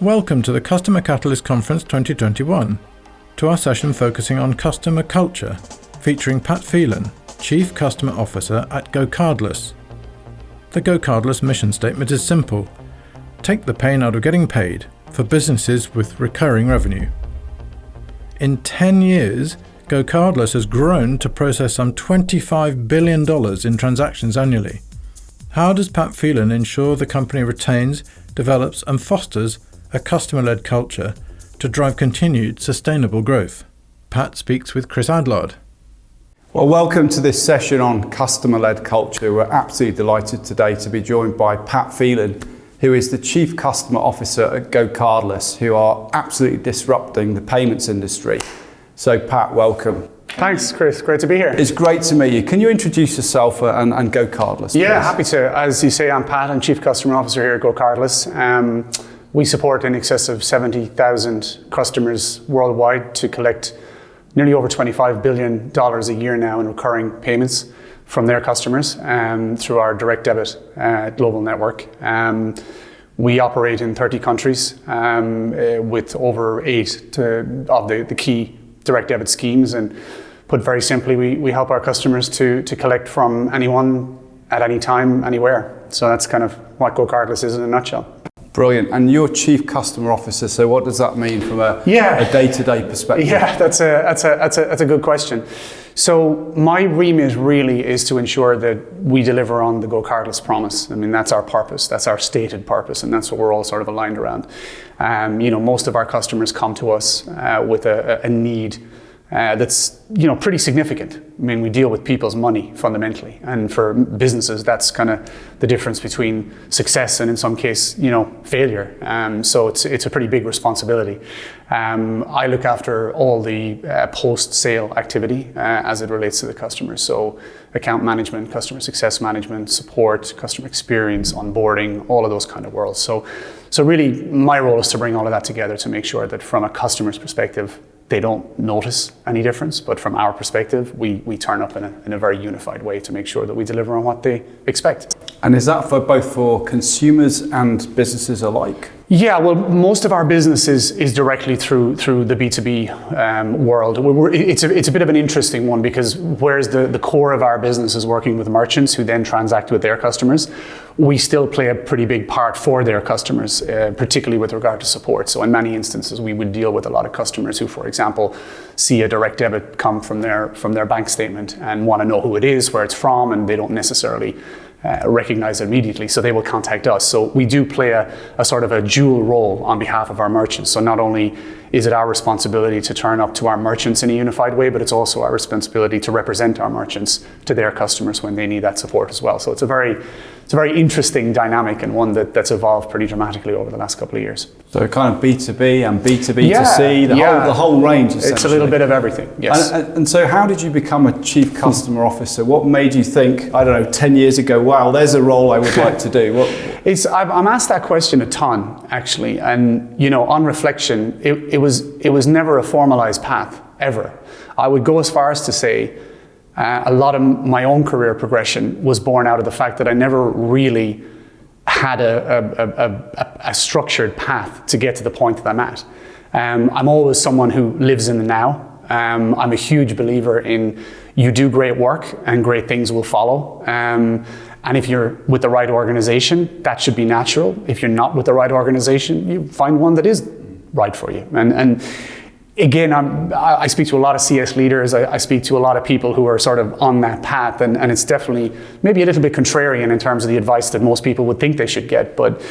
Welcome to the Customer Catalyst Conference 2021, to our session focusing on customer culture, featuring Pat Phelan, Chief Customer Officer at GoCardless. The GoCardless mission statement is simple: take the pain out of getting paid for businesses with recurring revenue. In 10 years, GoCardless has grown to process some $25 billion in transactions annually. How does Pat Phelan ensure the company retains, develops and fosters a customer-led culture to drive continued sustainable growth? Pat speaks with Chris Adlard. Well, welcome to this session on customer-led culture. We're absolutely delighted today to be joined by Pat Phelan, who is the Chief Customer Officer at GoCardless, who are absolutely disrupting the payments industry. So Pat, welcome. Thanks, Chris. Great to be here. It's great to meet you. Can you introduce yourself and GoCardless, please? Yeah, happy to. As you say, I'm Pat. I'm Chief Customer Officer here at GoCardless. We support in excess of 70,000 customers worldwide to collect nearly over $25 billion a year now in recurring payments from their customers through our direct debit global network. We operate in 30 countries with over 8 of the key direct debit schemes, and put very simply, we help our customers to collect from anyone at any time, anywhere. So that's kind of what GoCardless is in a nutshell. Brilliant. And you're Chief Customer Officer, so what does that mean from a day-to-day perspective? Yeah, that's a good question. So my remit really is to ensure that we deliver on the GoCardless promise. I mean, that's our purpose, that's our stated purpose, and that's what we're all sort of aligned around. Most of our customers come to us with a need that's pretty significant. I mean, we deal with people's money fundamentally, and for businesses, that's kind of the difference between success and, in some case, failure. So it's a pretty big responsibility. I look after all the post-sale activity as it relates to the customer. So account management, customer success management, support, customer experience, onboarding, all of those kind of worlds. So really, my role is to bring all of that together to make sure that from a customer's perspective, they don't notice any difference, but from our perspective, we turn up in a very unified way to make sure that we deliver on what they expect. And is that for both for consumers and businesses alike? Yeah, well, most of our business is directly through the B2B world. It's a bit of an interesting one, because whereas the core of our business is working with merchants who then transact with their customers, we still play a pretty big part for their customers, particularly with regard to support. So in many instances, we would deal with a lot of customers who, for example, see a direct debit come from their bank statement and want to know who it is, where it's from, and they don't necessarily recognize it immediately, so they will contact us. So we do play a sort of a dual role on behalf of our merchants. So not only is it our responsibility to turn up to our merchants in a unified way, but it's also our responsibility to represent our merchants to their customers when they need that support as well. So it's a very interesting dynamic, and one that's evolved pretty dramatically over the last couple of years. So kind of B2B and B2B2C, the whole range, essentially. It's a little bit of everything, yes. And so how did you become a Chief Customer Officer? What made you think, 10 years ago, wow, there's a role I would like to do? I'm asked that question a ton, actually, and on reflection, it was never a formalized path, ever. I would go as far as to say a lot of my own career progression was born out of the fact that I never really had a structured path to get to the point that I'm at. I'm always someone who lives in the now. I'm a huge believer in you do great work and great things will follow. And if you're with the right organization, that should be natural. If you're not with the right organization, you find one that is right for you. And again, I speak to a lot of CS leaders. I speak to a lot of people who are sort of on that path, and it's definitely maybe a little bit contrarian in terms of the advice that most people would think they should get. But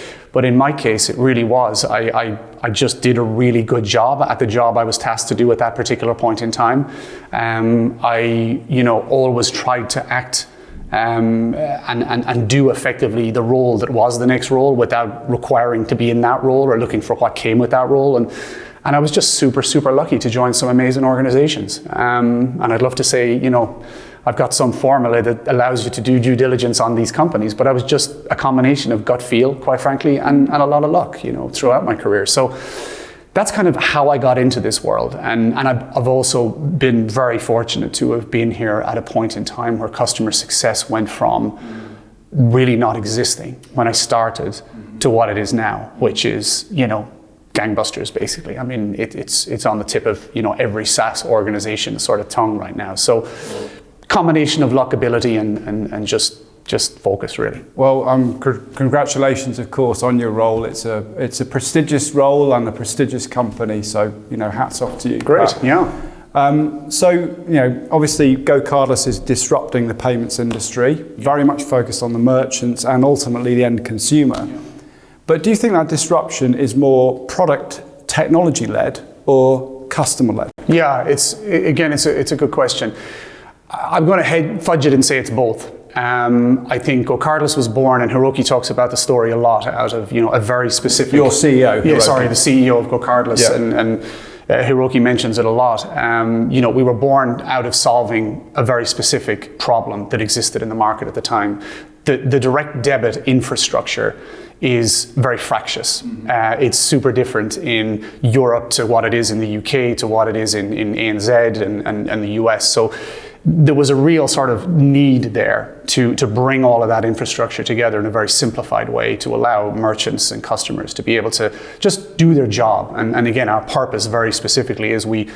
in my case, it really was. I just did a really good job at the job I was tasked to do at that particular point in time. I always tried to act and do effectively the role that was the next role without requiring to be in that role or looking for what came with that role. And I was just super, super lucky to join some amazing organizations. And I'd love to say, I've got some formula that allows you to do due diligence on these companies, but I was just a combination of gut feel, quite frankly, and a lot of luck, throughout my career. So that's kind of how I got into this world. And I've also been very fortunate to have been here at a point in time where customer success went from really not existing when I started to what it is now, which is, gangbusters basically. I mean, it's on the tip of, every SaaS organization's sort of tongue right now. So combination of luckability and just focus, really. Well, congratulations, of course, on your role. It's a prestigious role and a prestigious company. So, hats off to you. Great, yeah. Obviously, GoCardless is disrupting the payments industry, very much focused on the merchants and ultimately the end consumer. Yeah. But do you think that disruption is more product technology led or customer led? Yeah, it's a good question. I'm going to fudge it and say it's both. I think GoCardless was born, and Hiroki talks about the story a lot, out of a very specific. Your CEO. Yeah, sorry, the CEO of GoCardless, yeah. and Hiroki mentions it a lot. We were born out of solving a very specific problem that existed in the market at the time. The direct debit infrastructure is very fractious. It's super different in Europe to what it is in the UK, to what it is in ANZ and the US. So there was a real sort of need there to bring all of that infrastructure together in a very simplified way to allow merchants and customers to be able to just do their job. And again, our purpose very specifically is we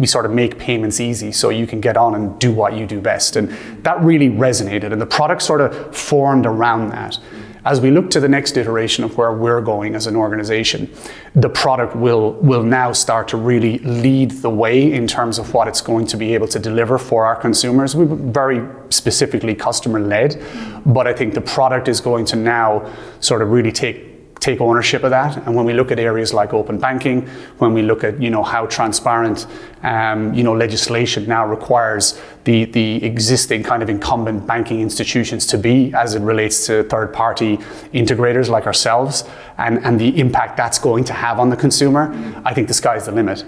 sort of make payments easy so you can get on and do what you do best. And that really resonated, and the product sort of formed around that. As we look to the next iteration of where we're going as an organization, the product will now start to really lead the way in terms of what it's going to be able to deliver for our consumers. We're very specifically customer-led, but I think the product is going to now sort of really take ownership of that. And when we look at areas like open banking, when we look at how transparent legislation now requires the existing kind of incumbent banking institutions to be, as it relates to third-party integrators like ourselves, and the impact that's going to have on the consumer, I think the sky's the limit.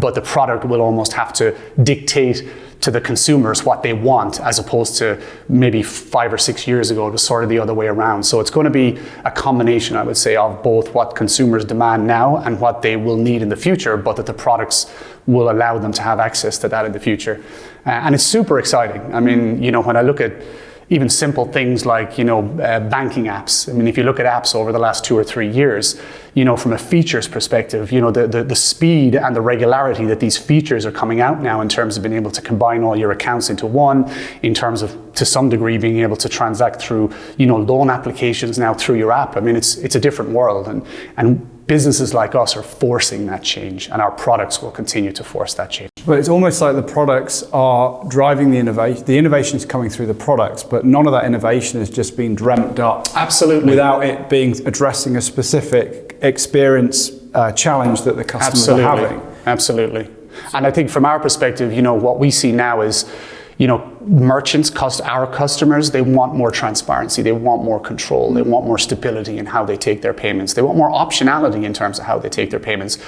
But the product will almost have to dictate to the consumers what they want, as opposed to maybe 5 or 6 years ago, it was sort of the other way around. So it's going to be a combination, I would say, of both what consumers demand now and what they will need in the future, but that the products will allow them to have access to that in the future. And it's super exciting. I mean, when I look at even simple things like, banking apps. I mean, if you look at apps over the last 2 or 3 years, from a features perspective, the speed and the regularity that these features are coming out now in terms of being able to combine all your accounts into one, in terms of, to some degree, being able to transact through, loan applications now through your app. I mean, it's a different world, and businesses like us are forcing that change, and our products will continue to force that change. But it's almost like the products are driving the innovation. The innovation is coming through the products, but none of that innovation has just been dreamt up. Absolutely. Without it being addressing a specific experience challenge that the customers are having. Absolutely. And I think from our perspective, what we see now is, merchants, our customers, they want more transparency, they want more control, they want more stability in how they take their payments, they want more optionality in terms of how they take their payments,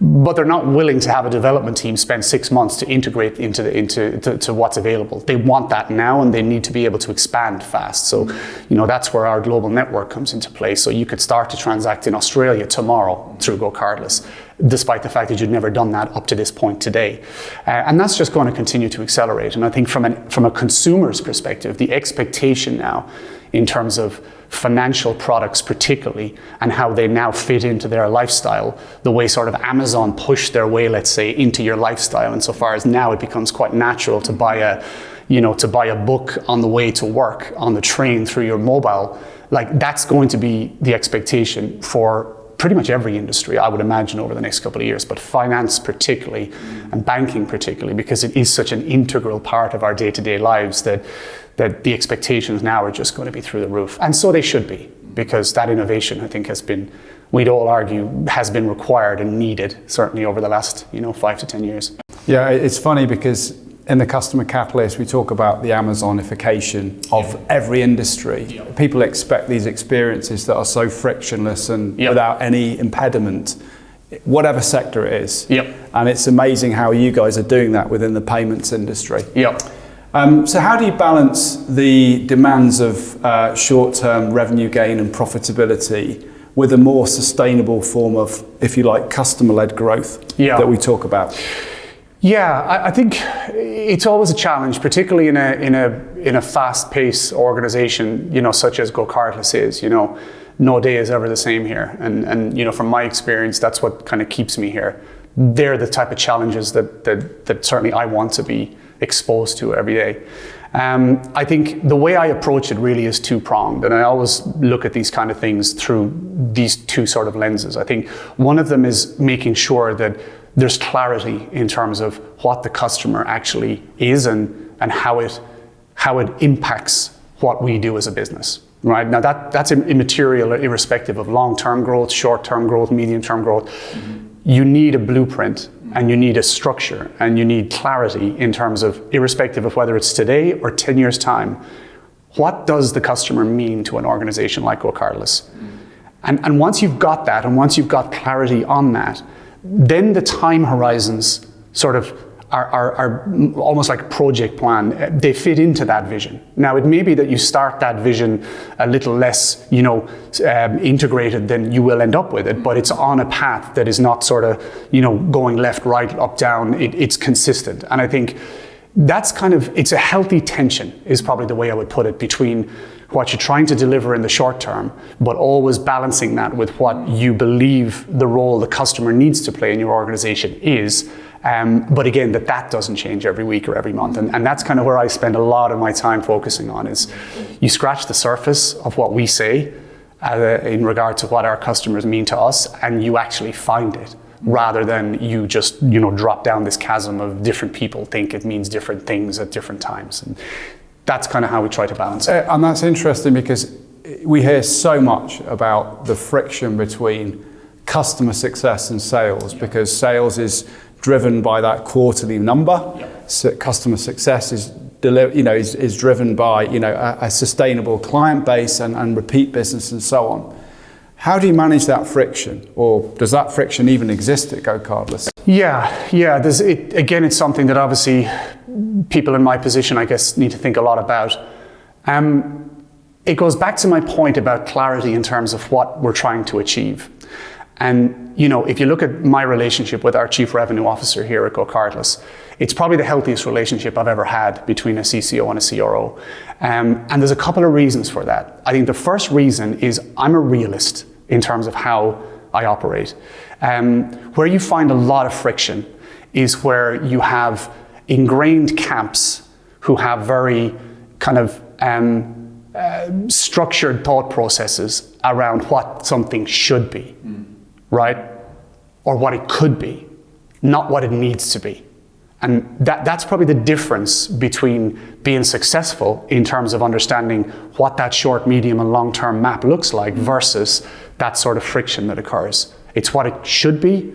but they're not willing to have a development team spend 6 months to integrate into what's available. They want that now, and they need to be able to expand fast. So, that's where our global network comes into play. So you could start to transact in Australia tomorrow through GoCardless, despite the fact that you'd never done that up to this point today. And that's just going to continue to accelerate. And I think from a consumer's perspective, the expectation now in terms of financial products particularly, and how they now fit into their lifestyle, the way sort of Amazon pushed their way, let's say, into your lifestyle, insofar as now it becomes quite natural to buy a book on the way to work, on the train, through your mobile. Like, that's going to be the expectation for pretty much every industry, I would imagine, over the next couple of years, but finance particularly, and banking particularly, because it is such an integral part of our day-to-day lives that the expectations now are just going to be through the roof. And so they should be, because that innovation, I think, we'd all argue, has been required and needed, certainly over the last 5 to 10 years. Yeah, it's funny because in the Customer Catalyst, we talk about the Amazonification of every industry. Yep. People expect these experiences that are so frictionless and without any impediment, whatever sector it is. Yep. And it's amazing how you guys are doing that within the payments industry. Yep. So how do you balance the demands of short-term revenue gain and profitability with a more sustainable form of, if you like, customer-led growth that we talk about? Yeah, I think it's always a challenge, particularly in a fast-paced organization, such as GoCardless is. No day is ever the same here, and from my experience, that's what kind of keeps me here. They're the type of challenges that certainly I want to be exposed to every day. I think the way I approach it really is two-pronged, and I always look at these kind of things through these two sort of lenses. I think one of them is making sure that there's clarity in terms of what the customer actually is and how it impacts what we do as a business. Right? Now that's immaterial, irrespective of long-term growth, short-term growth, medium-term growth. Mm-hmm. You need a blueprint and you need a structure and you need clarity in terms of, irrespective of whether it's today or 10 years time, what does the customer mean to an organization like GoCardless? Mm-hmm. And once you've got that, and once you've got clarity on that, then the time horizons sort of are almost like a project plan. They fit into that vision. Now, it may be that you start that vision a little less, integrated than you will end up with it, but it's on a path that is not sort of, going left, right, up, down. It's consistent. And I think that's it's a healthy tension, is probably the way I would put it, between what you're trying to deliver in the short term, but always balancing that with what you believe the role the customer needs to play in your organization is. But again, that doesn't change every week or every month. And that's kind of where I spend a lot of my time focusing on, is you scratch the surface of what we say in regard to what our customers mean to us, and you actually find it, rather than you just, drop down this chasm of different people think it means different things at different times. And that's kind of how we try to balance it. And that's interesting, because we hear so much about the friction between customer success and sales, because sales is driven by that quarterly number. So customer success is driven by a sustainable client base and repeat business and so on. How do you manage that friction, or does that friction even exist at GoCardless? Yeah. Again, it's something that obviously people in my position, I guess, need to think a lot about. It goes back to my point about clarity in terms of what we're trying to achieve. And if you look at my relationship with our Chief Revenue Officer here at GoCardless, it's probably the healthiest relationship I've ever had between a CCO and a CRO. And there's a couple of reasons for that. I think the first reason is I'm a realist in terms of how I operate. Where you find a lot of friction is where you have ingrained camps who have very kind of structured thought processes around what something should be. Right? Or what it could be, not what it needs to be. And that's probably the difference between being successful in terms of understanding what that short, medium, and long-term map looks like versus that sort of friction that occurs. It's what it should be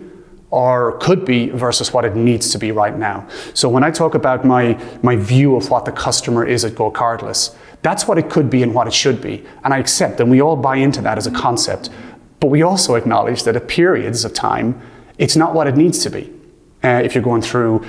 or could be versus what it needs to be right now. So when I talk about my view of what the customer is at GoCardless, that's what it could be and what it should be. And I accept, and we all buy into that as a concept. But we also acknowledge that at periods of time, it's not what it needs to be. If you're going through,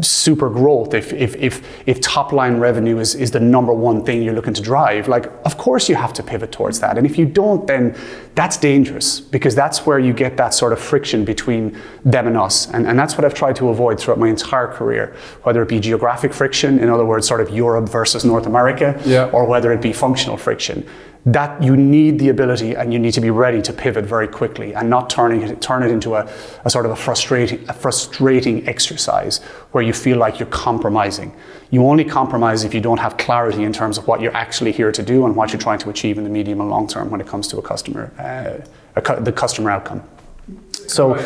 super growth, if top line revenue is the number one thing you're looking to drive, of course you have to pivot towards that. And if you don't, then that's dangerous, because that's where you get that sort of friction between them and us. And that's what I've tried to avoid throughout my entire career, whether it be geographic friction, in other words, sort of Europe versus North America, or whether it be functional friction. That you need the ability and you need to be ready to pivot very quickly and not turn it into a sort of a frustrating exercise where you feel like you're compromising. You only compromise if you don't have clarity in terms of what you're actually here to do and what you're trying to achieve in the medium and long term when it comes to the customer outcome. So,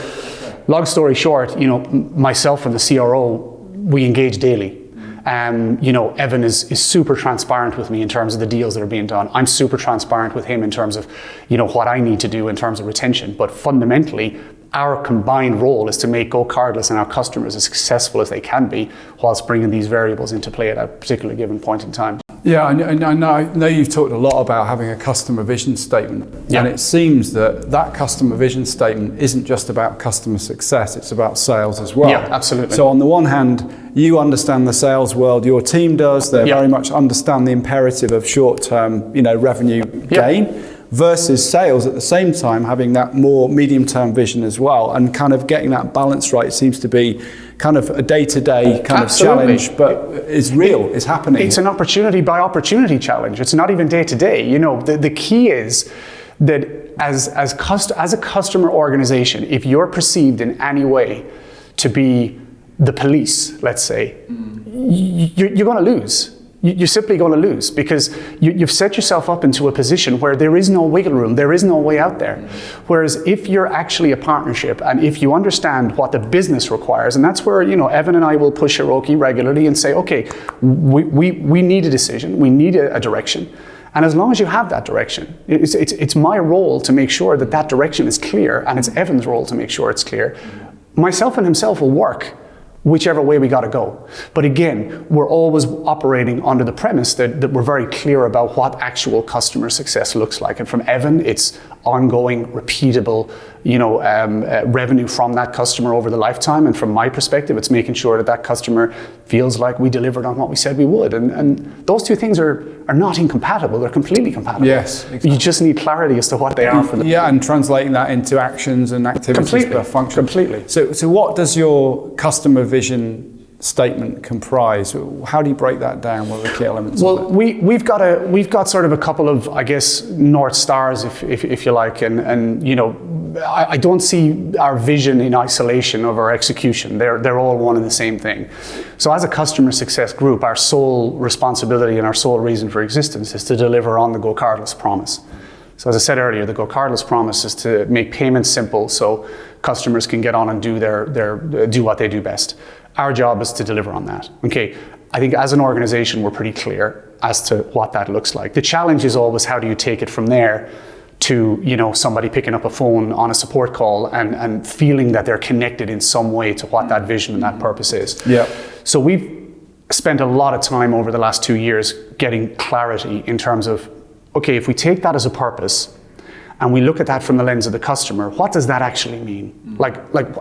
long story short, myself and the CRO, we engage daily. Evan is super transparent with me in terms of the deals that are being done. I'm super transparent with him in terms of, what I need to do in terms of retention. But fundamentally, our combined role is to make GoCardless and our customers as successful as they can be, whilst bringing these variables into play at a particular given point in time. Yeah, I know you've talked a lot about having a customer vision statement. Yeah. And it seems that customer vision statement isn't just about customer success, it's about sales as well. Yeah, absolutely. So on the one hand, you understand the sales world, your team does, they very much understand the imperative of short-term, revenue gain. versus sales at the same time having that more medium-term vision as well, and kind of getting that balance right seems to be kind of a day-to-day kind of challenge, but it's real, it's happening. It's an opportunity by opportunity challenge. It's not even day-to-day. You know, the key is that as a customer organization, if you're perceived in any way to be the police, let's say, you're going to lose. You're simply going to lose, because you've set yourself up into a position where there is no wiggle room, there is no way out there. Whereas if you're actually a partnership, and if you understand what the business requires, and that's where, you know, Evan and I will push Hiroki regularly and say, okay, we need a decision, we need a direction. And as long as you have that direction, it's my role to make sure that that direction is clear, and it's Evan's role to make sure it's clear. Myself and himself will work whichever way we got to go. But again, we're always operating under the premise that we're very clear about what actual customer success looks like. And from Evan, it's ongoing, repeatable, you know, revenue from that customer over the lifetime. And from my perspective, it's making sure that that customer feels like we delivered on what we said we would. And those two things are not incompatible, they're completely compatible. Yes, exactly. You just need clarity as to what they are for them. Yeah, and translating that into actions and activities per function. Completely. So what does your customer vision statement comprise? How do you break that down? What are the key elements? Well, we've got sort of a couple of, I guess, North Stars, if you like, and you know, I don't see our vision in isolation of our execution. They're all one and the same thing. So as a customer success group, our sole responsibility and our sole reason for existence is to deliver on the GoCardless promise. So as I said earlier, the GoCardless promise is to make payments simple so customers can get on and do what they do best. Our job is to deliver on that. Okay, I think as an organization, we're pretty clear as to what that looks like. The challenge is always, how do you take it from there to, you know, somebody picking up a phone on a support call and feeling that they're connected in some way to what that vision and that purpose is. Yeah. So we've spent a lot of time over the last 2 years getting clarity in terms of, okay, if we take that as a purpose and we look at that from the lens of the customer, what does that actually mean? Like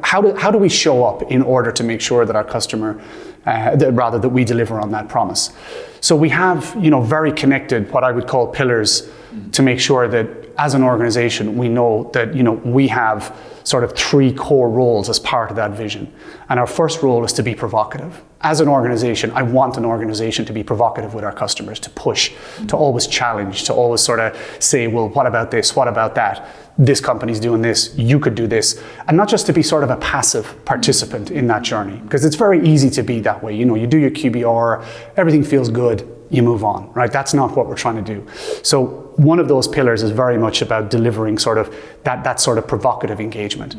how do we show up in order to make sure that our customer, that we deliver on that promise? So we have, you know, very connected, what I would call pillars, to make sure that as an organization, we know that, you know, we have sort of 3 core roles as part of that vision. And our first role is to be provocative. As an organization, I want an organization to be provocative with our customers, to push, to always challenge, to always sort of say, well, what about this? What about that? This company's doing this, you could do this. And not just to be sort of a passive participant in that journey, because it's very easy to be that way. You know, you do your QBR, everything feels good, you move on, right? That's not what we're trying to do. So one of those pillars is very much about delivering sort of that sort of provocative engagement.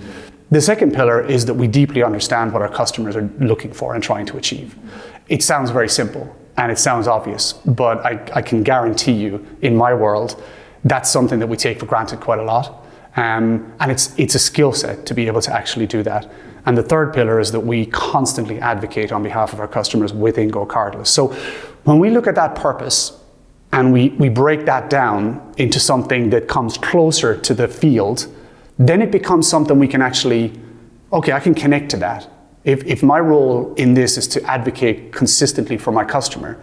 The second pillar is that we deeply understand what our customers are looking for and trying to achieve. It sounds very simple and it sounds obvious, but I can guarantee you, in my world, that's something that we take for granted quite a lot. And it's a skill set to be able to actually do that. And the third pillar is that we constantly advocate on behalf of our customers within GoCardless. So when we look at that purpose and we break that down into something that comes closer to the field, then it becomes something we can actually, okay, I can connect to that. If my role in this is to advocate consistently for my customer,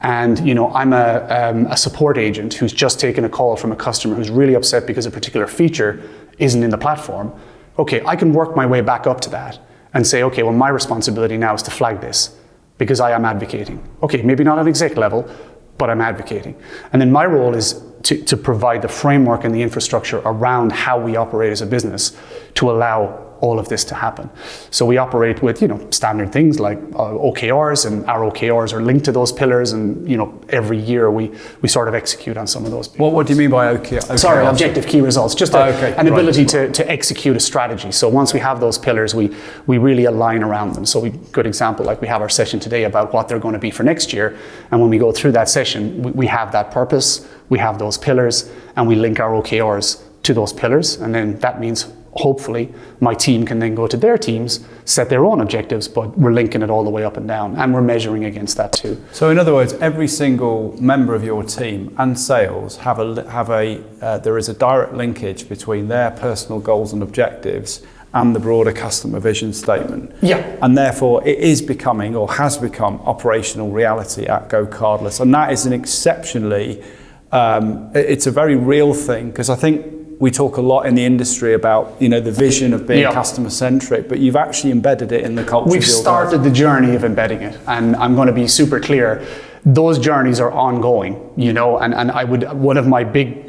and you know, I'm a support agent who's just taken a call from a customer who's really upset because a particular feature isn't in the platform, okay, I can work my way back up to that and say, okay, well, my responsibility now is to flag this because I am advocating. Okay, maybe not at exec level, but I'm advocating. And then my role is to provide the framework and the infrastructure around how we operate as a business to allow all of this to happen. So we operate with, you know, standard things like OKRs, and our OKRs are linked to those pillars, and you know, every year we sort of execute on some of those. What do you mean by OKRs? Sorry, objective key results. Just an ability to execute a strategy. So once we have those pillars, we really align around them. So good example, like we have our session today about what they're going to be for next year, and when we go through that session, we have that purpose, we have those pillars, and we link our OKRs to those pillars, and then that means hopefully my team can then go to their teams, set their own objectives, but we're linking it all the way up and down, and we're measuring against that too. So in other words, every single member of your team and sales there is a direct linkage between their personal goals and objectives and the broader customer vision statement. Yeah. And therefore it is becoming, or has become, operational reality at GoCardless, and that is an exceptionally it's a very real thing, because I think we talk a lot in the industry about, the vision of being customer centric, but you've actually embedded it in the culture. We've started the journey of embedding it, and I'm going to be super clear. Those journeys are ongoing, and one of my big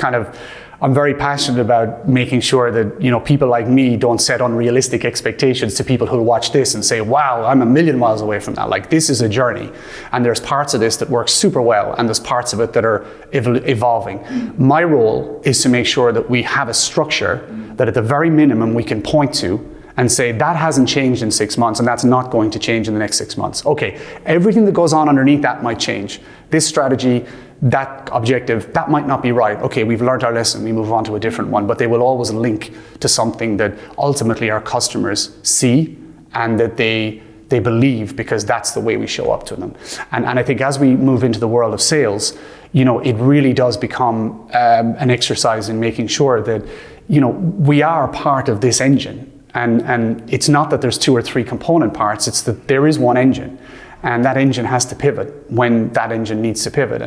I'm very passionate about making sure that, people like me don't set unrealistic expectations to people who watch this and say, wow, I'm a million miles away from that. Like, this is a journey, and there's parts of this that work super well, and there's parts of it that are evolving. My role is to make sure that we have a structure that at the very minimum we can point to and say, that hasn't changed in 6 months, and that's not going to change in the next 6 months. Okay, everything that goes on underneath that might change. This strategy, that objective, that might not be right. Okay, we've learned our lesson, we move on to a different one, but they will always link to something that ultimately our customers see and that they believe, because that's the way we show up to them. And I think as we move into the world of sales, it really does become an exercise in making sure that, we are part of this engine. And it's not that there's 2 or 3 component parts, it's that there is one engine. And that engine has to pivot when that engine needs to pivot.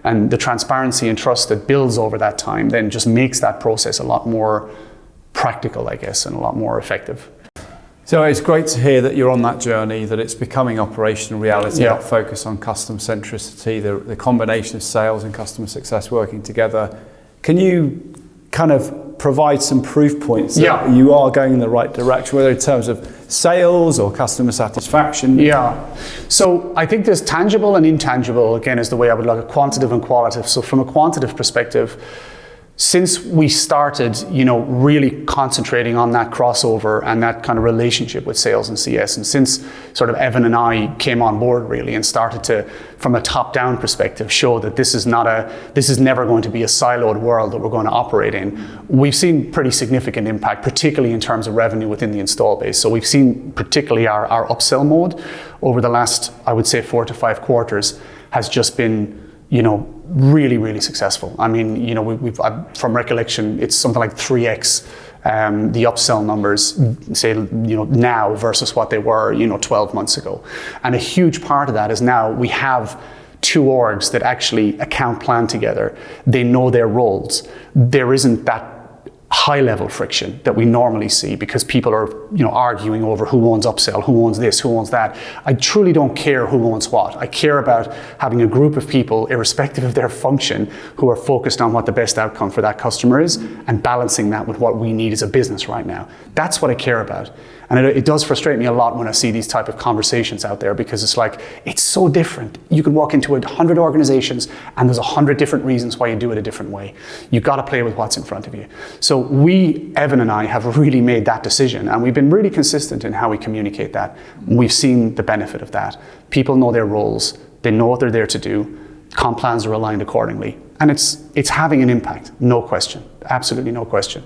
And the transparency and trust that builds over that time then just makes that process a lot more practical, I guess, and a lot more effective. So it's great to hear that you're on that journey, that it's becoming operational reality, that focus on customer centricity, the combination of sales and customer success working together. Can you kind of provide some proof points that you are going in the right direction, whether in terms of sales or customer satisfaction? Yeah. So I think there's tangible and intangible, again, is the way I would look at quantitative and qualitative. So from a quantitative perspective, since we started, really concentrating on that crossover and that kind of relationship with sales and CS, and since sort of Evan and I came on board really and started to, from a top-down perspective, show that this is never going to be a siloed world that we're going to operate in, we've seen pretty significant impact, particularly in terms of revenue within the install base. So we've seen particularly our upsell mode over the last, I would say, 4 to 5 quarters has just been, really, really successful. I mean, we've from recollection, it's something like 3x the upsell numbers, say, now versus what they were, 12 months ago. And a huge part of that is now we have 2 orgs that actually account plan together. They know their roles. There isn't that high level friction that we normally see because people are arguing over who owns upsell, who owns this, who owns that. I truly don't care who owns what. I care about having a group of people, irrespective of their function, who are focused on what the best outcome for that customer is and balancing that with what we need as a business right now. That's what I care about. And it does frustrate me a lot when I see these type of conversations out there, because it's like, it's so different. You can walk into 100 organizations and there's 100 different reasons why you do it a different way. You've got to play with what's in front of you. So Evan and I have really made that decision, and we've been really consistent in how we communicate that. We've seen the benefit of that. People know their roles. They know what they're there to do. Comp plans are aligned accordingly. And it's having an impact, no question, absolutely no question.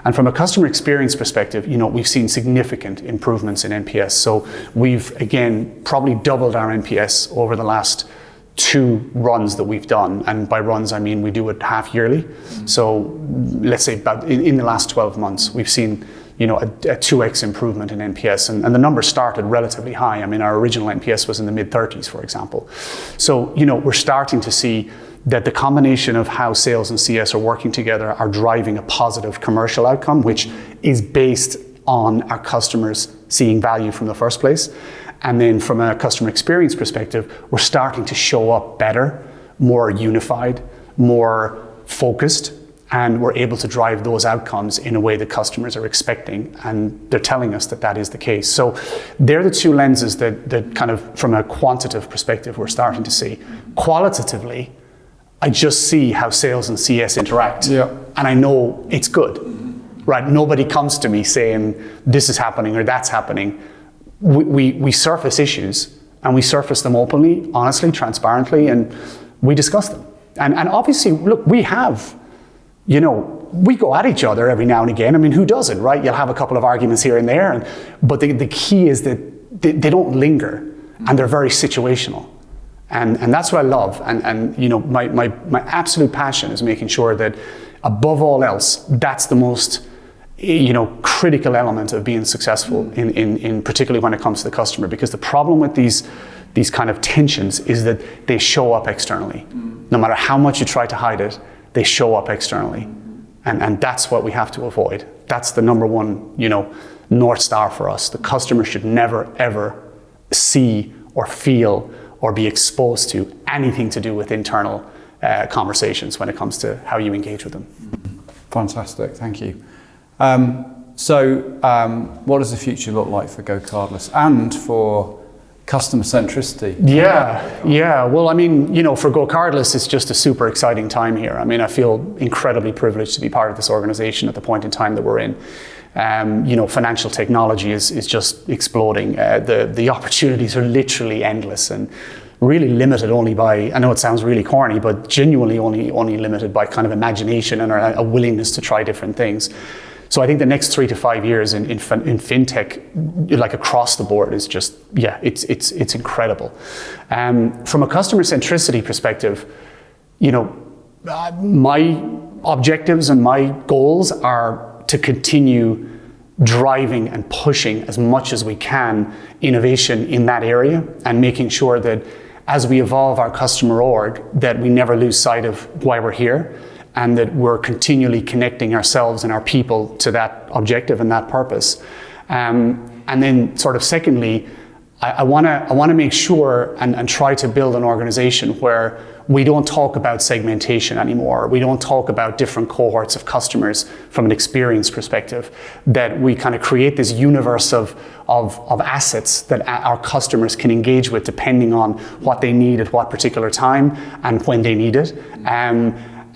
And from a customer experience perspective, we've seen significant improvements in NPS. So we've, again, probably doubled our NPS over the last 2 runs that we've done. And by runs, I mean we do it half yearly. So let's say about in the last 12 months, we've seen a 2x improvement in NPS, and the numbers started relatively high. I mean, our original NPS was in the mid-30s, for example. So, we're starting to see that the combination of how sales and CS are working together are driving a positive commercial outcome, which is based on our customers seeing value from the first place. And then from a customer experience perspective, we're starting to show up better, more unified, more focused, and we're able to drive those outcomes in a way that customers are expecting, and they're telling us that that is the case. So they're the 2 lenses that kind of, from a quantitative perspective, we're starting to see. Qualitatively, I just see how sales and CS interact, and I know it's good, right? Nobody comes to me saying, this is happening or that's happening. We surface issues, and we surface them openly, honestly, transparently, and we discuss them. And obviously, look, we have, we go at each other every now and again. I mean, who doesn't, right? You'll have a couple of arguments here and there, but the key is that they don't linger, and they're very situational. And that's what I love. And my absolute passion is making sure that above all else, that's the most critical element of being successful in particularly when it comes to the customer. Because the problem with these these kind of tensions is that they show up externally. No matter how much you try to hide it, they show up externally. And that's what we have to avoid. That's the number one, North Star for us. The customer should never, ever see or feel or be exposed to anything to do with internal conversations when it comes to how you engage with them. Fantastic, thank you. So what does the future look like for GoCardless and for customer centricity? Yeah. Well, I mean, for GoCardless, it's just a super exciting time here. I mean, I feel incredibly privileged to be part of this organization at the point in time that we're in. Financial technology is just exploding. The opportunities are literally endless and really limited only by, I know it sounds really corny, but genuinely only limited by kind of imagination and a willingness to try different things. So I think the next 3 to 5 years in fintech, like across the board, is just, it's incredible. From a customer centricity perspective, my objectives and my goals are to continue driving and pushing as much as we can innovation in that area, and making sure that as we evolve our customer org, that we never lose sight of why we're here, and that we're continually connecting ourselves and our people to that objective and that purpose. And then sort of secondly, I want to make sure and try to build an organization where we don't talk about segmentation anymore. We don't talk about different cohorts of customers from an experience perspective, that we kind of create this universe of assets that our customers can engage with depending on what they need at what particular time and when they need it.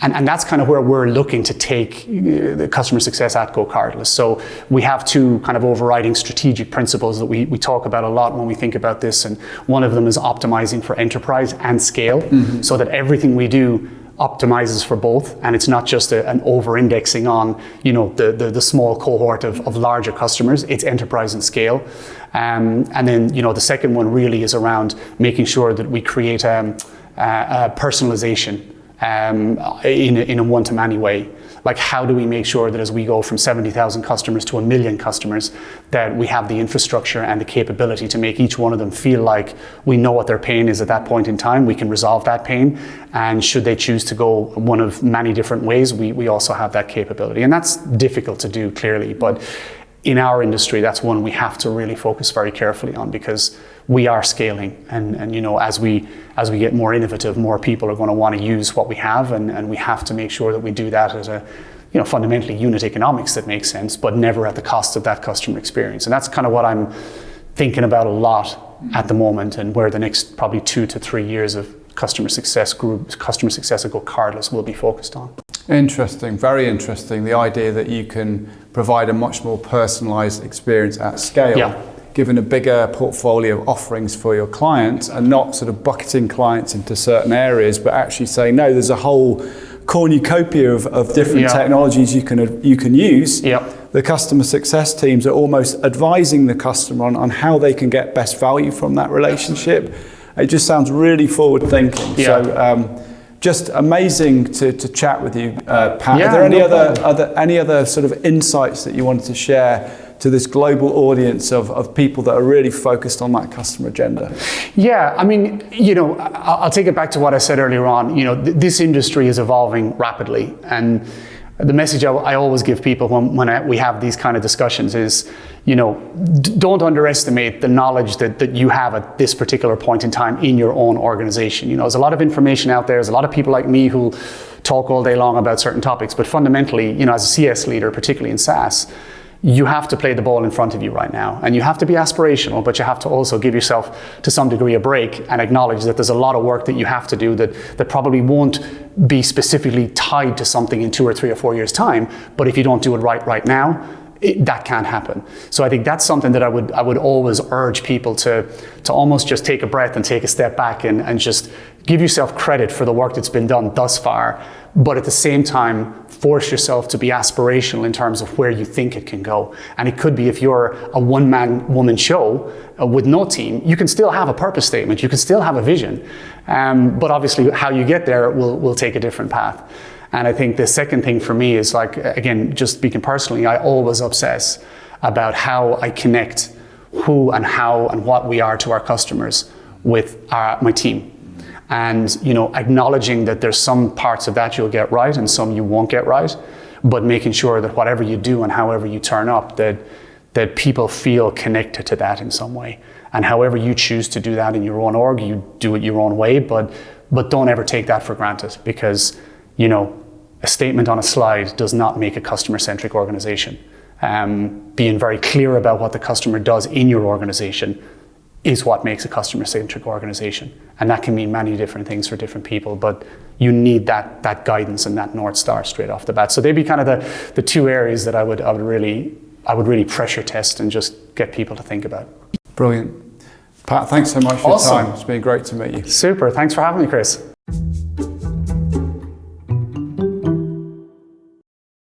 And that's kind of where we're looking to take the customer success at GoCardless. So we have two kind of overriding strategic principles that we talk about a lot when we think about this. And one of them is optimizing for enterprise and scale, so that everything we do optimizes for both, and it's not just an over-indexing on the small cohort of larger customers. It's enterprise and scale. And then the second one really is around making sure that we create a personalization in a one-to-many way. Like, how do we make sure that as we go from 70,000 customers to 1 million customers, that we have the infrastructure and the capability to make each one of them feel like we know what their pain is at that point in time, we can resolve that pain, and should they choose to go one of many different ways, we also have that capability. And that's difficult to do, clearly, but in our industry, that's one we have to really focus very carefully on, because we are scaling, and as we get more innovative, more people are going to want to use what we have, and we have to make sure that we do that as a fundamentally unit economics that makes sense, but never at the cost of that customer experience. And that's kind of what I'm thinking about a lot at the moment, and where the next probably 2 to 3 years of customer success at GoCardless will be focused on. Interesting, very interesting. The idea that you can provide a much more personalized experience at scale, given a bigger portfolio of offerings for your clients, and not sort of bucketing clients into certain areas, but actually saying, no, there's a whole cornucopia of different technologies you can use. The customer success teams are almost advising the customer on how they can get best value from that relationship. It just sounds really forward thinking. So just amazing to chat with you, Pat. Are there any other sort of insights that you wanted to share to this global audience of people that are really focused on that customer agenda? Yeah, I mean, I'll take it back to what I said earlier on. This industry is evolving rapidly, and the message I always give people when we have these kind of discussions is, don't underestimate the knowledge that you have at this particular point in time in your own organization. There's a lot of information out there. There's a lot of people like me who talk all day long about certain topics, but fundamentally, as a CS leader, particularly in SaaS, you have to play the ball in front of you right now, and you have to be aspirational, but you have to also give yourself to some degree a break and acknowledge that there's a lot of work that you have to do that probably won't be specifically tied to something in 2 or 3 or 4 years' time, but if you don't do it right now, that can't happen. So I think that's something that I would always urge people to almost just take a breath and take a step back and just give yourself credit for the work that's been done thus far, but at the same time, force yourself to be aspirational in terms of where you think it can go. And it could be, if you're a one-man woman show with no team, you can still have a purpose statement, you can still have a vision, but obviously how you get there will take a different path. And I think the second thing for me is, like, again, just speaking personally, I always obsess about how I connect who and how and what we are to our customers with my team. And, you know, acknowledging that there's some parts of that you'll get right and some you won't get right, but making sure that whatever you do and however you turn up, that people feel connected to that in some way. And however you choose to do that in your own org, you do it your own way, but don't ever take that for granted, because, you know, a statement on a slide does not make a customer-centric organization. Being very clear about what the customer does in your organization is what makes a customer-centric organization. And that can mean many different things for different people, but you need that guidance and that North Star straight off the bat. So they'd be kind of the two areas that I would really pressure test and just get people to think about. Brilliant. Pat, thanks so much for your time. It's been great to meet you. Super. Thanks for having me, Chris.